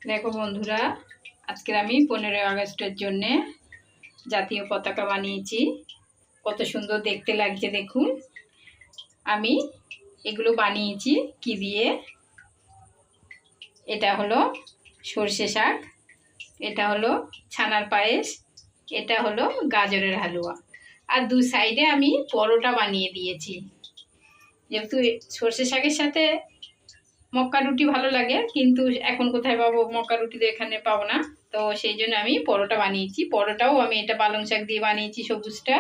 দেখো বন্ধুরা, আজকের আমি 15ই আগস্টের জন্যে জাতীয় পতাকা বানিয়েছি। কত সুন্দর দেখতে লাগছে দেখুন। আমি এগুলো বানিয়েছি কি দিয়ে? এটা হলো সর্ষে শাক, এটা হলো ছানার পায়েস, এটা হলো গাজরের হালুয়া, আর দু সাইডে আমি পরোটা বানিয়ে দিয়েছি। যেহেতু সর্ষে শাকের সাথে মক্কা রুটি ভালো লাগে, কিন্তু এখন কোথায় পাবো মক্কা রুটি? তো এখানে পাবো না, তো সেই জন্য আমি পরোটা বানিয়েছি। পরোটাও আমি এটা পালং শাক দিয়ে বানিয়েছি, সবুজটা,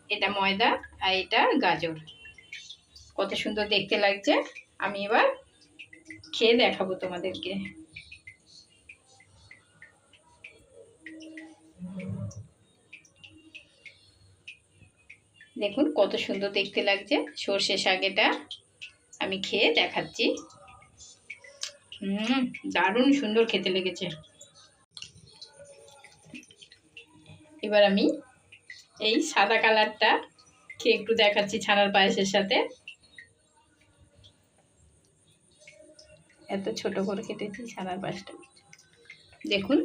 এটা ময়দা, আর এটা গাজর। কত সুন্দর দেখতে লাগছে। আমি এবার খেয়ে দেখাবো তোমাদেরকে। দেখুন কত সুন্দর দেখতে লাগছে সর্ষে শাক। এটা আমি খেয়ে দেখাচ্ছি। দারুণ সুন্দর খেতে লেগেছে। এবার আমি এই সাদা কালারটা খেয়ে একটু দেখাচ্ছি ছানার পায়েসের সাথে। এত ছোট করে কেটেছি ছানার পায়েসটা, দেখুন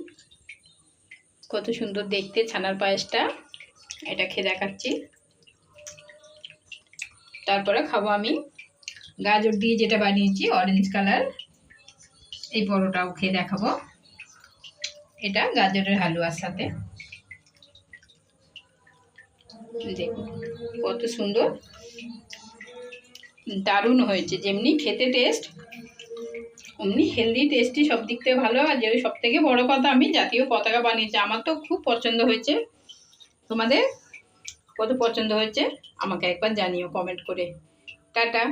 কত সুন্দর দেখতে ছানার পায়েসটা। এটা খেয়ে দেখাচ্ছি। তারপরে খাবো আমি গাজর দিয়ে যেটা বানিয়েছি অরেঞ্জ কালার, এই পরোটাও খেয়ে দেখাবো। এটা গাজরের হালুয়ার সাথে। দেখুন কত সুন্দর, দারুণ হয়েছে। যেমনি খেতে টেস্ট, অমনি হেলদি টেস্টি, সব দিক থেকে ভালো। আর যে সব থেকে বড় কথা, আমি জাতীয় পতাকা বানিয়েছি। আমার তো খুব পছন্দ হয়েছে। তোমাদের কত পছন্দ হয়েছে আমাকে একবার জানিও কমেন্ট করে। টাটা।